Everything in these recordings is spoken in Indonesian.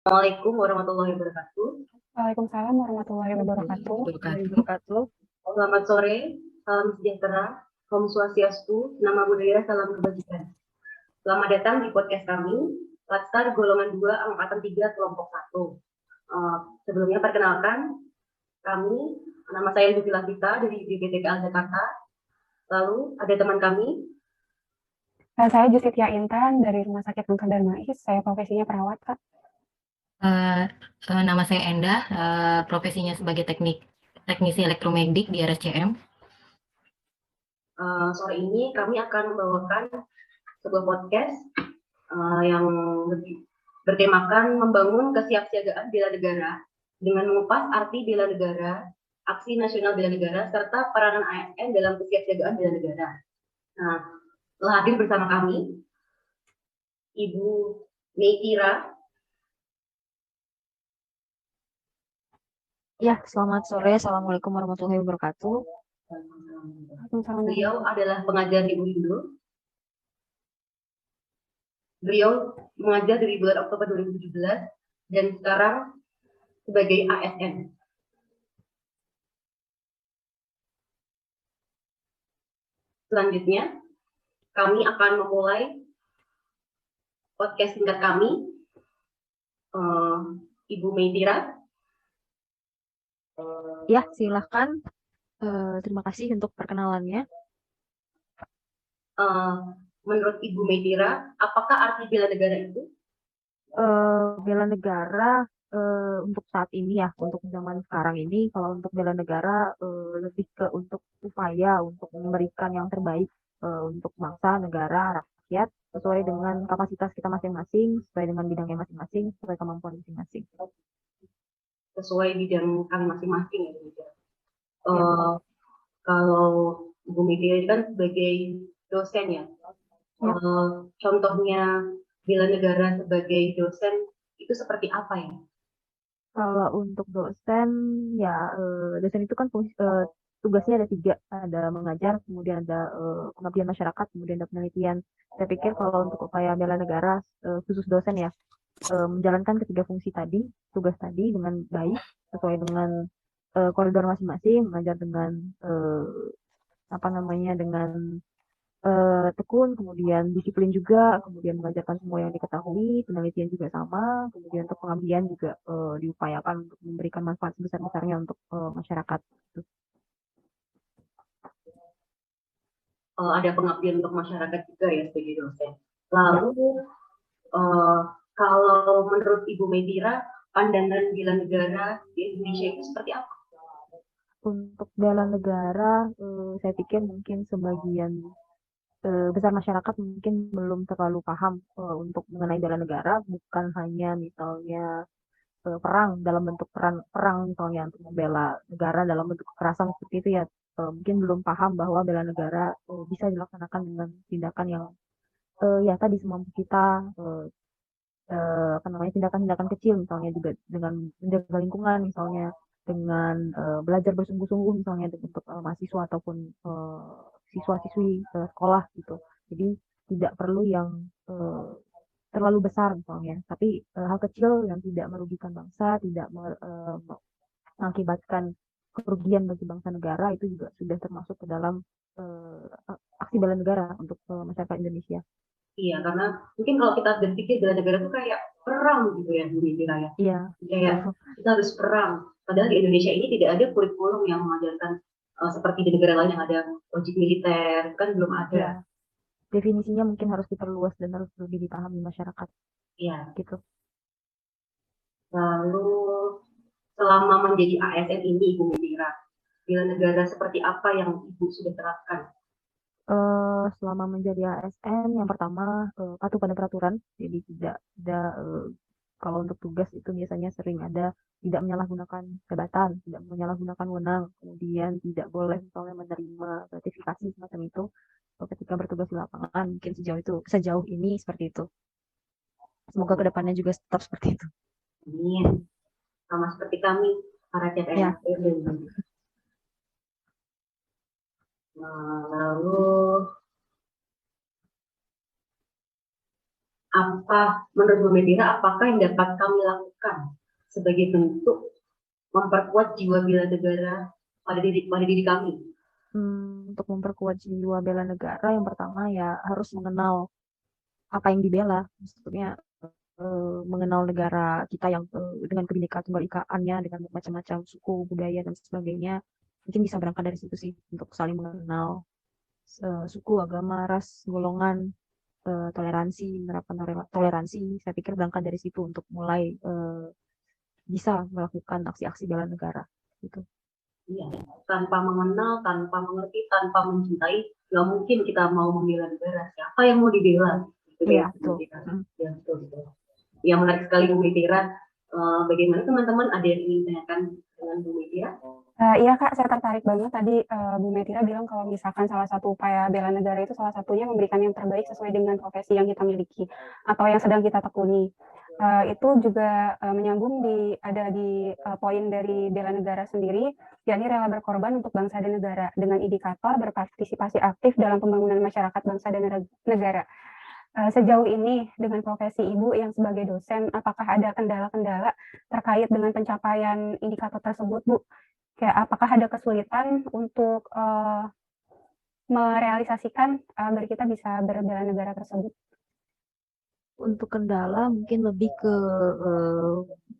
Assalamualaikum warahmatullahi wabarakatuh. Waalaikumsalam warahmatullahi wabarakatuh. Wabarakatuh. Selamat sore, salam sejahtera, Om Swastiastu, Nama Budaya, Salam Kebajikan. Selamat datang di podcast kami, Laskar Golongan 2 Angkatan 3 Kelompok 1. Sebelumnya perkenalkan, nama saya Lucy Lavita dari BPTKL Jakarta. Lalu ada teman kami. Saya Jusitia Intan dari Rumah Sakit Lengkap Darmais. Saya profesinya perawat, Kak. Nama saya Endah, profesinya sebagai teknisi elektromagnetik di RSCM. Sore ini kami akan membawakan sebuah podcast yang bertemakan membangun kesiapsiagaan bela negara dengan mengupas arti bela negara, aksi nasional bela negara, serta peranan ASN dalam kesiapsiagaan bela negara. Nah, telah hadir bersama kami Ibu Meitira. Ya, selamat sore. Assalamualaikum warahmatullahi wabarakatuh. Beliau adalah pengajar di UINDO. Beliau mengajar dari bulan Oktober 2017 dan sekarang sebagai ASN. Selanjutnya, kami akan memulai podcast singkat kami. Ibu Meitira. Ya, silahkan. Terima kasih untuk perkenalannya. Menurut Ibu Meitira, apakah arti bela negara itu? Bela negara untuk saat ini ya, untuk zaman sekarang ini, kalau untuk bela negara lebih ke untuk upaya untuk memberikan yang terbaik untuk bangsa, negara, rakyat, sesuai dengan kapasitas kita masing-masing, sesuai dengan bidangnya masing-masing, sesuai kemampuan masing-masing. Sesuai bidang kami masing-masing ya. Kalau Ibu Meitira kan sebagai dosen ya. Contohnya bela negara sebagai dosen itu seperti apa ya? Kalau untuk dosen ya dosen itu kan tugasnya ada 3, ada mengajar, kemudian ada pengabdian masyarakat, kemudian ada penelitian. Saya pikir kalau untuk upaya bela negara khusus dosen ya menjalankan ketiga fungsi tadi, tugas tadi dengan baik sesuai dengan koridor masing-masing, mengajar dengan dengan tekun, kemudian disiplin juga, kemudian mengajarkan semua yang diketahui, penelitian juga sama, kemudian untuk pengabdian juga diupayakan untuk memberikan manfaat sebesar-besarnya untuk masyarakat. Ada pengabdian untuk masyarakat juga ya sebagai dosen. Lalu kalau menurut Ibu Meitira, pandangan bela negara di Indonesia itu seperti apa? Untuk bela negara, saya pikir mungkin sebagian besar masyarakat mungkin belum terlalu paham untuk mengenai bela negara, bukan hanya misalnya perang dalam bentuk perang misalnya untuk membela negara dalam bentuk kekerasan seperti itu ya, mungkin belum paham bahwa bela negara bisa dilaksanakan dengan tindakan yang ya tadi semampu kita, tindakan-tindakan kecil misalnya juga dengan menjaga lingkungan misalnya, dengan belajar bersungguh-sungguh misalnya untuk mahasiswa ataupun siswa-siswi sekolah gitu. Jadi tidak perlu yang terlalu besar misalnya, tapi hal kecil yang tidak merugikan bangsa, tidak mengakibatkan kerugian bagi bangsa negara itu juga sudah termasuk ke dalam aksi bela negara untuk masyarakat Indonesia. Iya, karena mungkin kalau kita berpikir bela negara itu kayak perang gitu ya, Bu Meitira ya. Iya. Kayak kita harus perang. Padahal di Indonesia ini tidak ada kurikulum yang mengajarkan seperti di negara lain yang ada wajib militer, kan belum ada. Ya. Definisinya mungkin harus diperluas dan harus lebih dipahami masyarakat. Iya. Gitu. Lalu selama menjadi ASN ini, Ibu Meitira, bela negara seperti apa yang Ibu sudah terapkan? Selama menjadi ASN, yang pertama patuh pada peraturan, jadi tidak kalau untuk tugas itu biasanya sering ada tidak menyalahgunakan jabatan, tidak menyalahgunakan wewenang, kemudian tidak boleh misalnya menerima gratifikasi semacam itu ketika bertugas di lapangan. Mungkin sejauh ini seperti itu. Semoga kedepannya juga tetap seperti itu. Amin. Sama seperti kami para CPNS. Ya. Lalu menurut Bu Medira, apakah yang dapat kami lakukan sebagai bentuk memperkuat jiwa bela negara pada diri kami? Untuk memperkuat jiwa bela negara, yang pertama ya harus mengenal apa yang dibela. Maksudnya mengenal negara kita yang dengan Bhinneka Tunggal Ikaannya, dengan macam-macam suku, budaya dan sebagainya. Mungkin bisa berangkat dari situ sih, untuk saling mengenal suku, agama, ras, golongan, toleransi, menerapkan toleransi. Saya pikir berangkat dari situ untuk mulai bisa melakukan aksi-aksi bela negara gitu. Iya, tanpa mengenal, tanpa mengerti, tanpa mencintai, nggak mungkin kita mau membela negara. Siapa yang mau dibela? Gitu Iya, ya, betul. Ya, betul. Yang menarik sekali Bu Medira. Bagaimana teman-teman, ada yang ingin tanyakan dengan Bu Medira? Iya Kak, saya tertarik banget tadi Bu Medira bilang kalau misalkan salah satu upaya bela negara itu salah satunya memberikan yang terbaik sesuai dengan profesi yang kita miliki atau yang sedang kita tekuni. Itu juga menyambung ada di poin dari bela negara sendiri, yakni rela berkorban untuk bangsa dan negara dengan indikator berpartisipasi aktif dalam pembangunan masyarakat bangsa dan negara. Sejauh ini dengan profesi Ibu yang sebagai dosen, apakah ada kendala-kendala terkait dengan pencapaian indikator tersebut, Bu? Kayak apakah ada kesulitan untuk merealisasikan agar kita bisa berbela negara tersebut? Untuk kendala mungkin lebih ke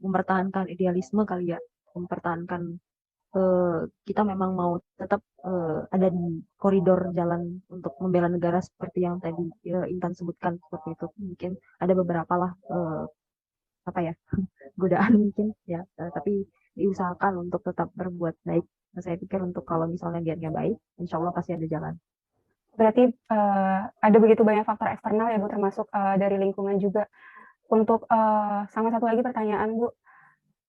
mempertahankan idealisme kali ya, mempertahankan kita memang mau tetap ada di koridor jalan untuk membela negara seperti yang tadi Intan sebutkan seperti itu. Mungkin ada beberapa lah apa ya godaan mungkin ya, tapi diusahakan untuk tetap berbuat baik. Nah, saya pikir untuk kalau misalnya niatnya baik, insya Allah pasti ada jalan. Berarti ada begitu banyak faktor eksternal ya Bu, termasuk dari lingkungan juga. Untuk sama satu lagi pertanyaan Bu,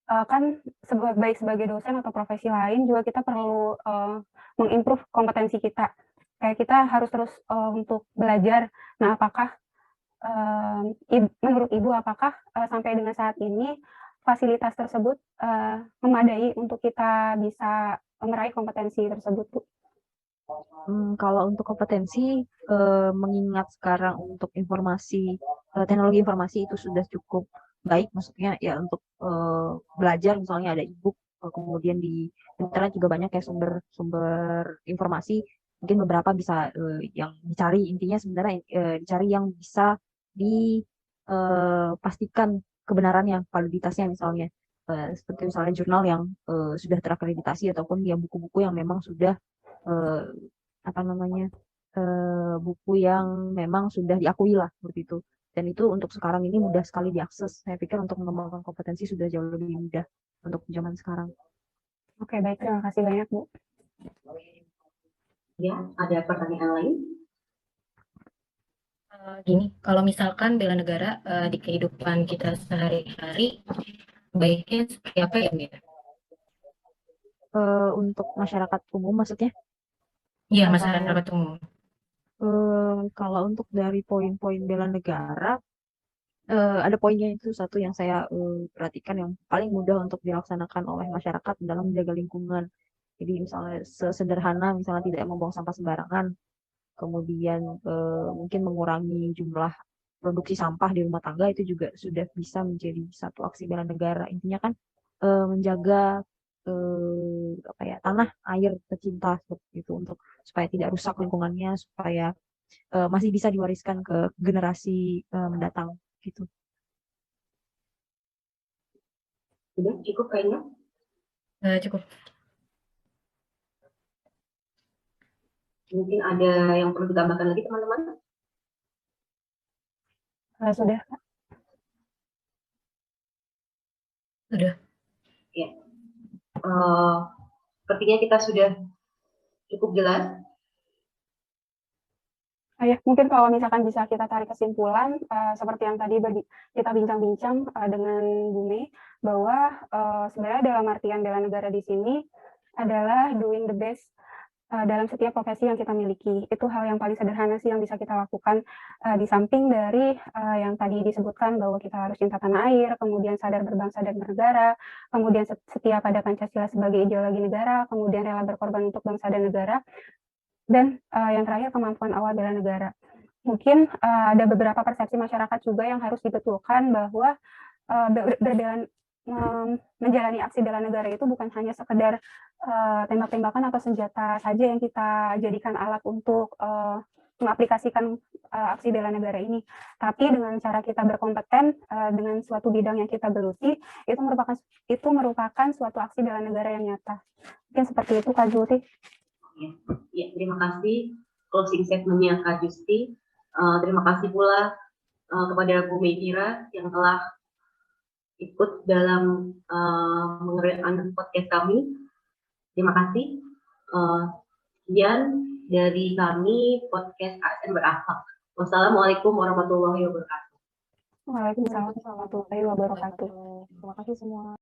kan baik sebagai dosen atau profesi lain juga kita perlu mengimprove kompetensi kita. Kayak kita harus terus untuk belajar. Nah, apakah menurut Ibu apakah sampai dengan saat ini fasilitas tersebut memadai untuk kita bisa meraih kompetensi tersebut, Bu? Kalau untuk kompetensi, mengingat sekarang untuk informasi, teknologi informasi itu sudah cukup baik, maksudnya ya untuk belajar misalnya ada e-book, kemudian di internet juga banyak ya sumber informasi, mungkin beberapa bisa yang dicari, intinya sebenarnya dicari yang bisa dipastikan kebenarannya, validitasnya misalnya. Seperti misalnya jurnal yang sudah terakreditasi ataupun ya buku-buku yang memang sudah eh, apa namanya buku yang memang sudah diakui lah seperti itu. Dan itu untuk sekarang ini mudah sekali diakses. Saya pikir untuk mengembangkan kompetensi sudah jauh lebih mudah untuk zaman sekarang. Oke, baik. Terima kasih banyak, Bu. Ya, ada pertanyaan lain? Gini, kalau misalkan bela negara di kehidupan kita sehari-hari, baiknya seperti apa ya, Mbak? Untuk masyarakat umum maksudnya? Iya, Atau masyarakat umum. kalau untuk dari poin-poin bela negara, ada poinnya itu satu yang saya perhatikan yang paling mudah untuk dilaksanakan oleh masyarakat dalam menjaga lingkungan. Jadi misalnya sesederhana misalnya tidak membuang sampah sembarangan, kemudian mungkin mengurangi jumlah produksi sampah di rumah tangga itu juga sudah bisa menjadi satu aksi bela negara. Intinya kan menjaga apa ya tanah air tercinta seperti itu untuk supaya tidak rusak lingkungannya, supaya masih bisa diwariskan ke generasi mendatang gitu. Sudah cukup kayaknya? Cukup. Mungkin ada yang perlu ditambahkan lagi teman-teman? Sudah. Sudah. Ya. Sepertinya kita sudah cukup jelas. Ya, mungkin kalau misalkan bisa kita tarik kesimpulan, seperti yang tadi kita bincang-bincang dengan Bu Mei, bahwa sebenarnya dalam artian bela negara di sini adalah doing the best dalam setiap profesi yang kita miliki. Itu hal yang paling sederhana sih yang bisa kita lakukan, di samping dari yang tadi disebutkan bahwa kita harus cinta tanah air, kemudian sadar berbangsa dan bernegara, kemudian setia pada Pancasila sebagai ideologi negara, kemudian rela berkorban untuk bangsa dan negara, dan yang terakhir kemampuan awal bela negara. mungkin ada beberapa persepsi masyarakat juga yang harus dibetulkan bahwa menjalani aksi bela negara itu bukan hanya sekedar tembak-tembakan atau senjata saja yang kita jadikan alat untuk mengaplikasikan aksi bela negara ini, tapi dengan cara kita berkompeten dengan suatu bidang yang kita geluti, itu merupakan suatu aksi bela negara yang nyata. Mungkin seperti itu, Kak Juti. Ya, terima kasih closing statement-nya Kak Justi. Terima kasih pula kepada Bu Meitira yang telah ikut dalam mengerjakan podcast kami. Terima kasih. Sekian dari kami podcast ASN Berakhlak. Wassalamualaikum warahmatullahi wabarakatuh. Waalaikumsalam warahmatullahi wabarakatuh. Terima kasih semua.